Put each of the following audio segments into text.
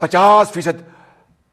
50%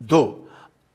2,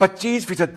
25%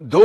2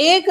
$1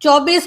24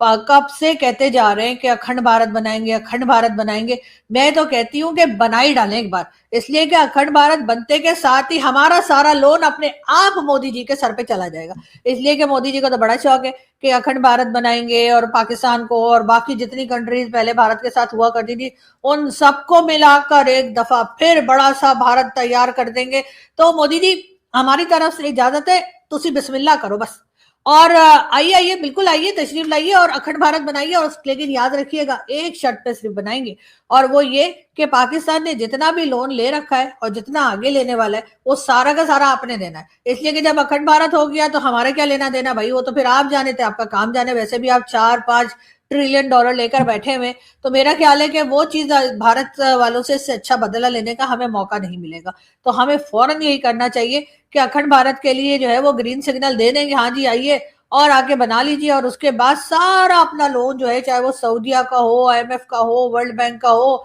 کب سے کہتے جا رہے ہیں کہ اکھنڈ بھارت بنائیں گے، اکھنڈ بھارت بنائیں گے. میں تو کہتی ہوں کہ بنا ہی ڈالیں ایک بار، اس لیے کہ اکھنڈ بھارت بنتے کے ساتھ ہی ہمارا سارا لون اپنے آپ مودی جی کے سر پہ چلا جائے گا. اس لیے کہ مودی جی کو تو بڑا شوق ہے کہ اکھنڈ بھارت بنائیں گے، اور پاکستان کو اور باقی جتنی کنٹریز پہلے بھارت کے ساتھ ہوا کرتی تھی ان سب کو ملا کر ایک دفعہ پھر بڑا سا بھارت تیار کر دیں گے. تو مودی جی ہماری طرف سے اجازت ہے، تسی بسم اللہ کرو بس، اور آئیے بالکل آئیے، تشریف لائیے اور اکھنڈ بھارت بنائیے. اور لیکن یاد رکھیے گا ایک شرط پہ صرف بنائیں گے، اور وہ یہ کہ پاکستان نے جتنا بھی لون لے رکھا ہے اور جتنا آگے لینے والا ہے وہ سارا کا سارا آپ نے دینا ہے. اس لیے کہ جب اکھنڈ بھارت ہو گیا تو ہمارے کیا لینا دینا بھائی، وہ تو پھر آپ جانے تھے، آپ کا کام جانے. ویسے بھی آپ 4-5 ٹریلین ڈالر لے کر بیٹھے ہوئے، تو میرا خیال ہے کہ وہ چیز بھارت والوں سے اچھا بدلہ لینے کا ہمیں موقع نہیں ملے گا. تو ہمیں فوراً یہی کرنا چاہیے کہ اکھنڈ بھارت کے لیے جو ہے وہ گرین سگنل دے دیں گے، ہاں جی آئیے اور آ کے بنا لیجیے. اور اس کے بعد سارا اپنا لون جو ہے، چاہے وہ سعودیہ کا ہو، IMF کا ہو، ورلڈ بینک کا ہو،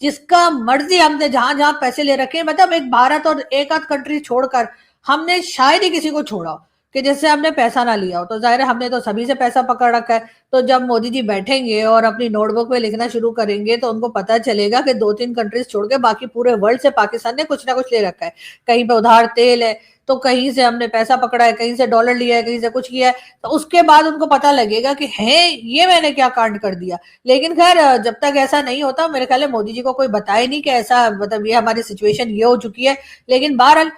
جس کا مرضی ہم نے جہاں جہاں پیسے لے رکھے، مطلب ایک بھارت اور ایک آدھ کنٹری چھوڑ کر ہم نے شاید ہی کسی کو چھوڑا کہ جس سے ہم نے پیسہ نہ لیا ہو. تو ظاہر ہے ہم نے تو سبھی سے پیسہ پکڑ رکھا ہے. تو جب مودی جی بیٹھیں گے اور اپنی نوٹ بک پہ لکھنا شروع کریں گے تو ان کو پتا چلے گا کہ 2-3 کنٹریز چھوڑ کے باقی پورے ورلڈ سے پاکستان نے کچھ نہ کچھ لے رکھا ہے. کہیں پہ ادھار تیل ہے، تو کہیں سے ہم نے پیسہ پکڑا ہے، کہیں سے ڈالر لیا ہے، کہیں سے کچھ کیا ہے. تو اس کے بعد ان کو پتا لگے گا کہ یہ میں نے کیا کانڈ کر دیا. لیکن خیر جب تک ایسا نہیں ہوتا میرے خیال ہے مودی جی کو کوئی بتائے نہیں کہ ایسا، مطلب یہ ہماری سچویشن یہ ہو چکی ہے. لیکن بہرحال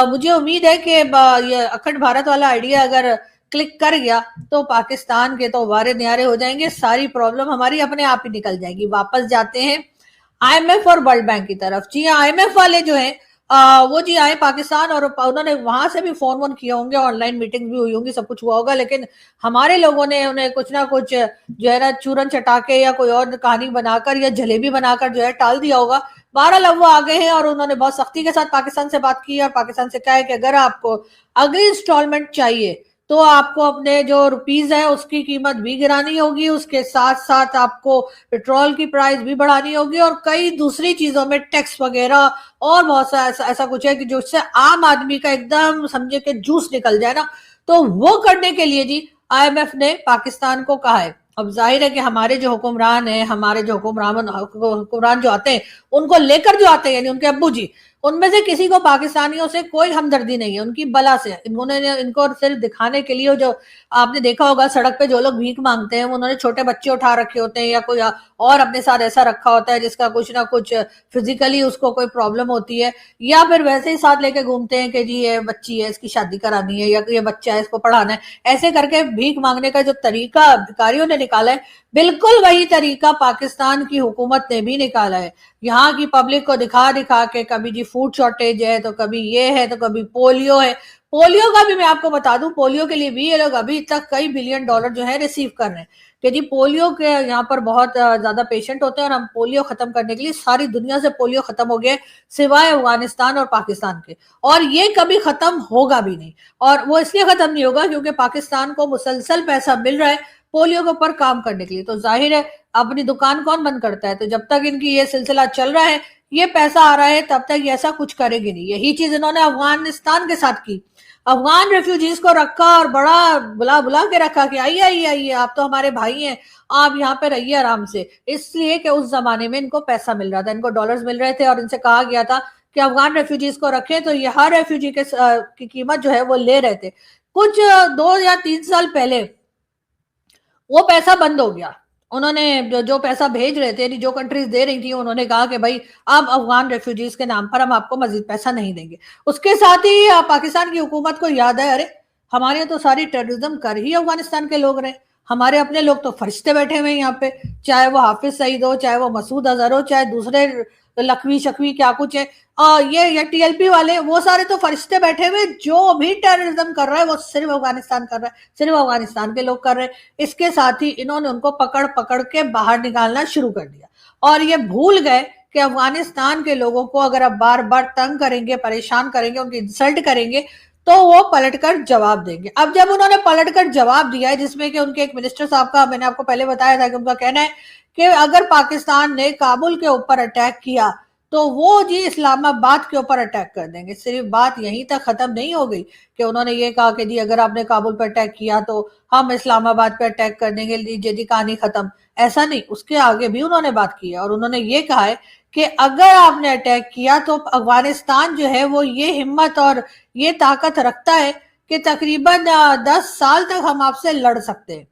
مجھے امید ہے کہ یہ اکھنڈ بھارت والا آئیڈیا اگر کلک کر گیا تو پاکستان کے تو وارے نیارے ہو جائیں گے، ساری پرابلم ہماری اپنے آپ ہی نکل جائے گی. واپس جاتے ہیں IMF اور ورلڈ بینک کی طرف. جی ہاں، IMF والے جو ہیں وہ جی آئے پاکستان، اور انہوں نے وہاں سے بھی فون کیا ہوں گے، آن لائن میٹنگ بھی ہوئی ہوں گی، سب کچھ ہوا ہوگا. لیکن ہمارے لوگوں نے انہیں کچھ نہ کچھ جو ہے نا چورن چٹا کے یا کوئی اور کہانی بنا کر یا جلیبی بنا کر جو ہے ٹال دیا ہوگا. بہرحال اب وہ آگے ہیں اور انہوں نے بہت سختی کے ساتھ پاکستان سے بات کی اور پاکستان سے کہا ہے کہ اگر آپ کو اگلی انسٹالمنٹ چاہیے تو آپ کو اپنے جو روپیز ہے اس کی قیمت بھی گرانی ہوگی، اس کے ساتھ ساتھ آپ کو پیٹرول کی پرائز بھی بڑھانی ہوگی، اور کئی دوسری چیزوں میں ٹیکس وغیرہ اور بہت سا ایسا کچھ ہے کہ جو اس سے عام آدمی کا ایک دم سمجھے کہ جوس نکل جائے نا. تو وہ کرنے کے لیے جی IMF نے پاکستان کو کہا ہے. اب ظاہر ہے کہ ہمارے جو حکمران ہیں، ہمارے جو حکمران جو آتے ہیں ان کو لے کر جو آتے ہیں، یعنی ان کے ابو جی، ان میں سے کسی کو پاکستانیوں سے کوئی ہمدردی نہیں ہے، ان کی بلا سے. انہوں نے ان کو صرف دکھانے کے لیے، جو آپ نے دیکھا ہوگا سڑک پہ جو لوگ بھیک مانگتے ہیں انہوں نے چھوٹے بچے اٹھا رکھے ہوتے ہیں یا کوئی اور اپنے ساتھ ایسا رکھا ہوتا ہے جس کا کچھ نہ کچھ فزیکلی اس کو کوئی پرابلم ہوتی ہے، یا پھر ویسے ہی ساتھ لے کے گھومتے ہیں کہ جی یہ بچی ہے اس کی شادی کرانی ہے، یا یہ بچہ ہے اس کو پڑھانا ہے. ایسے کر کے بھیک مانگنے کا جو طریقہ بھکاریوں نے نکالا ہے بالکل وہی طریقہ پاکستان کی حکومت نے بھی نکالا ہے. یہاں کی پبلک کو دکھا دکھا کے کبھی جی فوڈ شارٹیج ہے، تو کبھی یہ ہے، تو کبھی پولیو ہے. پولیو کا بھی میں آپ کو بتا دوں، پولیو کے لیے بھی یہ لوگ ابھی تک کئی بلین ڈالر جو ہے ریسیو کر رہے ہیں کہ جی پولیو کے یہاں پر بہت زیادہ پیشنٹ ہوتے ہیں اور ہم پولیو ختم کرنے کے لیے ساری دنیا سے پولیو ختم ہو گئے سوائے افغانستان اور پاکستان کے، اور یہ کبھی ختم ہوگا بھی نہیں. اور وہ اس لیے ختم نہیں ہوگا کیونکہ پاکستان کو مسلسل پیسہ مل رہا ہے پولیو کے اوپر کام کرنے کے لیے. تو ظاہر ہے اپنی دکان کون بند کرتا ہے؟ تو جب تک ان کی یہ سلسلہ چل رہا ہے، یہ پیسہ آ رہا ہے، تب تک یہ ایسا کچھ کرے گی نہیں. یہی چیز انہوں نے افغانستان کے ساتھ کی. افغان ریفیوجیز کو رکھا اور بڑا بلا کے رکھا کہ آئیے آئیے آئیے، آپ تو ہمارے بھائی ہیں، آپ یہاں پہ رہیے آرام سے. اس لیے کہ اس زمانے میں ان کو پیسہ مل رہا تھا، ان کو ڈالرز مل رہے تھے، اور ان سے کہا گیا تھا کہ افغان ریفیوجیز کو رکھیں. تو یہ ہر ریفیوجی کی قیمت جو ہے وہ لے رہے تھے. کچھ 2 یا 3 سال پہلے وہ پیسہ بند ہو گیا. انہوں نے جو پیسہ بھیج رہے تھے، جو کنٹریز دے رہی تھی، انہوں نے کہا کہ بھائی اب افغان ریفیوجیز کے نام پر ہم آپ کو مزید پیسہ نہیں دیں گے. اس کے ساتھ ہی پاکستان کی حکومت کو یاد ہے، ارے ہمارے یہاں تو ساری ٹیررزم کر ہی افغانستان کے لوگ رہے، ہمارے اپنے لوگ تو فرشتے بیٹھے ہوئے ہیں یہاں پہ، چاہے وہ حافظ سعید ہو، چاہے وہ مسعود اظہر ہو، چاہے دوسرے لکھوی شکوی کیا کچھ ہے، یہ TLP والے، وہ سارے تو فرشتے بیٹھے ہوئے. جو بھی ٹیررزم کر رہا ہے وہ صرف افغانستان کر رہا ہے، صرف افغانستان کے لوگ کر رہے ہیں. اس کے ساتھ ہی انہوں نے ان کو پکڑ کے باہر نکالنا شروع کر دیا، اور یہ بھول گئے کہ افغانستان کے لوگوں کو اگر آپ بار بار تنگ کریں گے، پریشان کریں گے، ان کی انسلٹ کریں گے تو وہ پلٹ کر جواب دیں گے. اب جب انہوں نے پلٹ کر جواب دیا ہے، جس میں کہ ان کے ایک منسٹر صاحب کا میں نے آپ کو پہلے بتایا تھا کہ ان کا کہنا ہے کہ اگر پاکستان نے کابل کے اوپر اٹیک کیا تو وہ جی اسلام آباد کے اوپر اٹیک کر دیں گے. صرف بات یہیں تک ختم نہیں ہو گئی کہ انہوں نے یہ کہا کہ جی اگر آپ نے کابل پہ اٹیک کیا تو ہم اسلام آباد پہ اٹیک کر دیں گے, لیجیے جی کہانی ختم. ایسا نہیں, اس کے آگے بھی انہوں نے بات کی ہے, اور انہوں نے یہ کہا ہے کہ اگر آپ نے اٹیک کیا تو افغانستان جو ہے وہ یہ ہمت اور یہ طاقت رکھتا ہے کہ تقریباً 10 سال تک ہم آپ سے لڑ سکتے ہیں.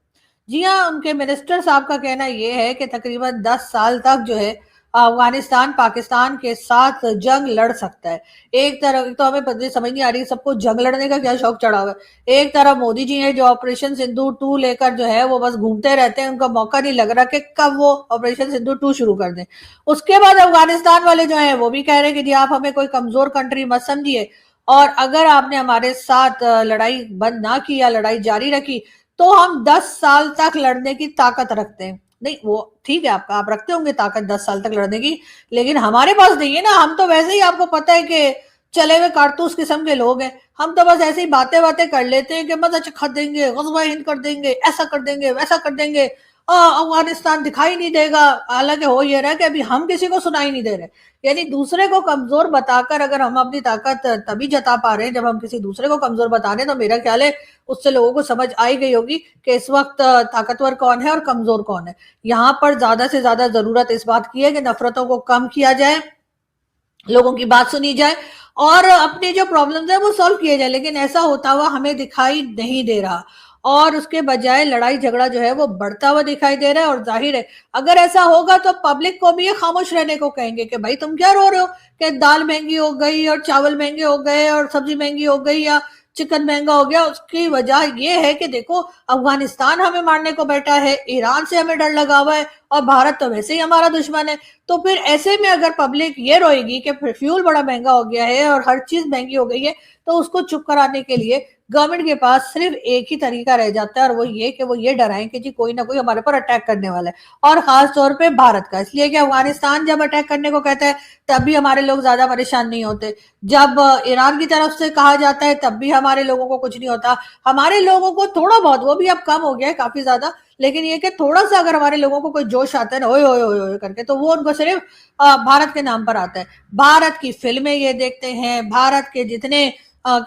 جی ہاں, ان کے منسٹر صاحب کا کہنا یہ ہے کہ تقریباً 10 سال تک جو ہے افغانستان پاکستان کے ساتھ جنگ لڑ سکتا ہے. ایک طرف تو ہمیں سمجھ نہیں آ رہی سب کو جنگ لڑنے کا کیا شوق چڑھا ہوا ہے. ایک طرف مودی جی ہیں جو آپریشن سندھو 2 لے کر جو ہے وہ بس گھومتے رہتے ہیں, ان کا موقع نہیں لگ رہا کہ کب وہ آپریشن سندھو 2 شروع کر دیں. اس کے بعد افغانستان والے جو ہیں وہ بھی کہہ رہے ہیں کہ جی آپ ہمیں کوئی کمزور کنٹری مت سمجھیے, اور اگر آپ نے ہمارے ساتھ لڑائی بند نہ کی یا لڑائی جاری رکھی تو ہم 10 سال تک لڑنے کی طاقت رکھتے ہیں. نہیں وہ ٹھیک ہے, آپ رکھتے ہوں گے طاقت 10 سال تک لڑنے کی, لیکن ہمارے پاس نہیں ہے نا. ہم تو ویسے ہی آپ کو پتہ ہے کہ چلے ہوئے کارتوس قسم کے لوگ ہیں. ہم تو بس ایسے ہی باتیں کر لیتے ہیں کہ مزہ چکھا دیں گے, غزوہ ہند کر دیں گے, ایسا کر دیں گے, ویسا کر دیں گے, افغانستان دکھائی نہیں دے گا. حالانکہ ہو یہ رہا ہے کہ ابھی ہم کسی کو سنائی نہیں دے رہے. یعنی دوسرے کو کمزور بتا کر اگر ہم اپنی طاقت تبھی جتا پا رہے ہیں جب ہم کسی دوسرے کو کمزور بتا رہے ہیں, تو میرا خیال ہے اس سے لوگوں کو سمجھ آئی گئی ہوگی کہ اس وقت طاقتور کون ہے اور کمزور کون ہے. یہاں پر زیادہ سے زیادہ ضرورت اس بات کی ہے کہ نفرتوں کو کم کیا جائے, لوگوں کی بات سنی جائے اور اپنے جو پرابلمز ہیں وہ سالو کیے جائے. لیکن ایسا ہوتا ہوا ہمیں دکھائی نہیں دے رہا, اور اس کے بجائے لڑائی جھگڑا جو ہے وہ بڑھتا ہوا دکھائی دے رہا ہے. اور ظاہر ہے اگر ایسا ہوگا تو پبلک کو بھی یہ خاموش رہنے کو کہیں گے کہ بھائی تم کیا رو رہے ہو کہ دال مہنگی ہو گئی اور چاول مہنگے ہو گئے اور سبزی مہنگی ہو گئی یا چکن مہنگا ہو گیا. اس کی وجہ یہ ہے کہ دیکھو افغانستان ہمیں مارنے کو بیٹھا ہے, ایران سے ہمیں ڈر لگا ہوا ہے, اور بھارت تو ویسے ہی ہمارا دشمن ہے. تو پھر ایسے میں اگر پبلک یہ روئے گی کہ فیول بڑا مہنگا ہو گیا ہے اور ہر چیز مہنگی ہو گئی ہے, تو اس کو چپ کرانے کے لیے گورنمنٹ کے پاس صرف ایک ہی طریقہ رہ جاتا ہے, اور وہ یہ کہ وہ یہ ڈرائیں کہ جی کوئی نہ کوئی ہمارے پر اٹیک کرنے والا ہے, اور خاص طور پہ بھارت کا. اس لیے کہ افغانستان جب اٹیک کرنے کو کہتا ہے تب بھی ہمارے لوگ زیادہ پریشان نہیں ہوتے, جب ایران کی طرف سے کہا جاتا ہے تب بھی ہمارے لوگوں کو کچھ نہیں ہوتا. ہمارے لوگوں کو تھوڑا بہت, وہ بھی اب کم ہو گیا ہے کافی زیادہ, لیکن یہ کہ تھوڑا سا اگر ہمارے لوگوں کو کوئی جوش آتا ہے نا اوئے اوئے اوئے اوئے کر کے, تو وہ ان کو صرف بھارت کے نام پر آتا ہے. بھارت کی فلمیں یہ دیکھتے ہیں, بھارت کے جتنے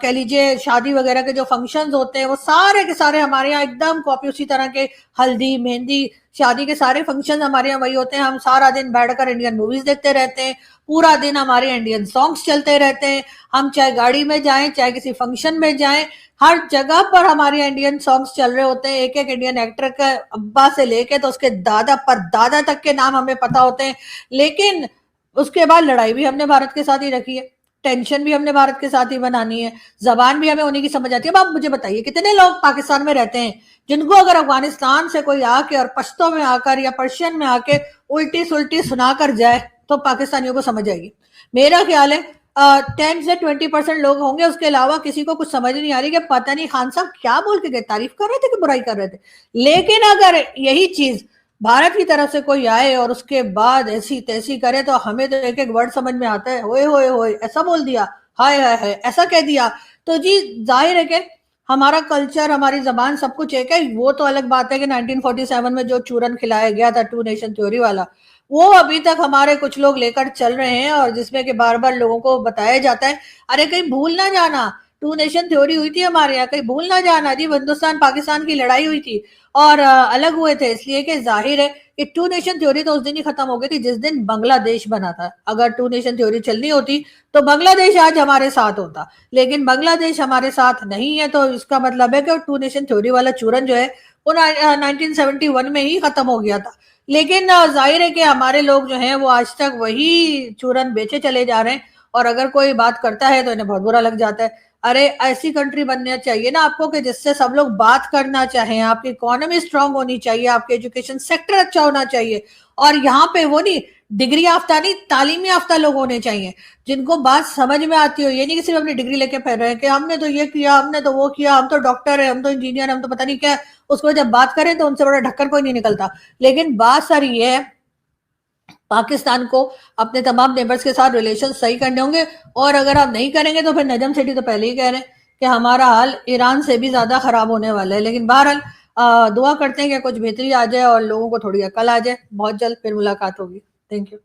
کہہ لیجیے شادی وغیرہ کے جو فنکشنز ہوتے ہیں وہ سارے کے سارے ہمارے یہاں ایک دم کاپی اسی طرح کے, ہلدی مہندی شادی کے سارے فنکشنز ہمارے یہاں وہی ہوتے ہیں. ہم سارا دن بیٹھ کر انڈین موویز دیکھتے رہتے ہیں, پورا دن ہمارے انڈین سانگز چلتے رہتے ہیں. ہم چاہے گاڑی میں جائیں چاہے کسی فنکشن میں جائیں, ہر جگہ پر ہمارے انڈین سانگز چل رہے ہوتے ہیں. ایک ایک انڈین ایکٹر کا ابا سے لے کے تو اس کے دادا پر دادا تک کے نام ہمیں پتا ہوتے ہیں. لیکن اس کے بعد لڑائی بھی ہم نے بھارت کے ساتھ ہی رکھی ہے, ٹینشن بھی ہم نے بھارت کے ساتھ ہی بنانی ہے, زبان بھی ہمیں انہی کی سمجھ آتی ہے. اب آپ مجھے بتائیے کتنے لوگ پاکستان میں رہتے ہیں جن کو اگر افغانستان سے کوئی آ کے اور پشتو میں آ کر یا پرشین میں آ کے الٹی سلٹی سنا کر جائے تو پاکستانیوں کو سمجھ آئے گی. میرا خیال ہے 10 سے 20% لوگ ہوں گے, اس کے علاوہ کسی کو کچھ سمجھ نہیں آ رہی کہ پتہ نہیں خان صاحب کیا بول کے گئے, تعریف کر رہے تھے کہ برائی کر رہے تھے. لیکن اگر یہی چیز بھارت کی طرف سے کوئی آئے اور اس کے بعد ایسی تیسی کرے تو ہمیں تو ایک ایک ورڈ سمجھ میں آتا ہے, ہوئے ہوئے ہوئے ایسا بول دیا, ہائے ہائے ہائے ایسا کہہ دیا. تو جی ظاہر ہے کہ ہمارا کلچر ہماری زبان سب کچھ ایک ہے. وہ تو الگ بات ہے کہ 1947 میں جو چورن کھلایا گیا تھا 2 نیشن تھیوری والا, وہ ابھی تک ہمارے کچھ لوگ لے کر چل رہے ہیں, اور جس میں کہ بار بار لوگوں کو بتایا جاتا ہے ارے کہیں بھول نہ جانا 2 نیشن تھیوری ہوئی تھی ہمارے یہاں, کہیں بھول نہ جانا جی ہندوستان پاکستان کی لڑائی ہوئی تھی اور الگ ہوئے تھے. اس لیے کہ ظاہر ہے کہ 2 نیشن تھیوری تو اس دن ہی ختم ہو گئی تھی جس دن بنگلہ دیش بنا تھا. اگر 2 نیشن تھیوری چلنی ہوتی تو بنگلہ دیش آج ہمارے ساتھ ہوتا, لیکن بنگلہ دیش ہمارے ساتھ نہیں ہے, تو اس کا مطلب ہے کہ 2 نیشن تھیوری والا چورن جو ہے وہ 1971 میں ہی ختم ہو گیا تھا. لیکن ظاہر ہے کہ ہمارے لوگ جو ہیں وہ آج تک وہی چورن بیچے چلے جا رہے ہیں, اور اگر کوئی بات کرتا ہے تو انہیں بہت برا لگ جاتا ہے. ارے ایسی کنٹری بننا چاہیے نا آپ کو کہ جس سے سب لوگ بات کرنا چاہیں, آپ کی اکانومی اسٹرانگ ہونی چاہیے, آپ کے ایجوکیشن سیکٹر اچھا ہونا چاہیے, اور یہاں پہ وہ نہیں ڈگری یافتہ نہیں تعلیمی یافتہ لوگ ہونے چاہیے جن کو بات سمجھ میں آتی ہو. یہ نہیں کہ صرف اپنی ڈگری لے کے پھر رہے ہیں کہ ہم نے تو یہ کیا, ہم نے تو وہ کیا, ہم تو ڈاکٹر ہیں, ہم تو انجینئر, ہم تو پتہ نہیں کیا. اس کو جب بات کریں تو ان سے بڑا ڈھکر کوئی نہیں نکلتا. لیکن بات ساری یہ ہے پاکستان کو اپنے تمام نیبرز کے ساتھ ریلیشن صحیح کرنے ہوں گے, اور اگر آپ نہیں کریں گے تو پھر نجم سیٹھی تو پہلے ہی کہہ رہے ہیں کہ ہمارا حال ایران سے بھی زیادہ خراب ہونے والا ہے. لیکن بہرحال دعا کرتے ہیں کہ کچھ بہتری آ جائے اور لوگوں کو تھوڑی عقل آ جائے. بہت جلد پھر ملاقات ہوگی. Thank you.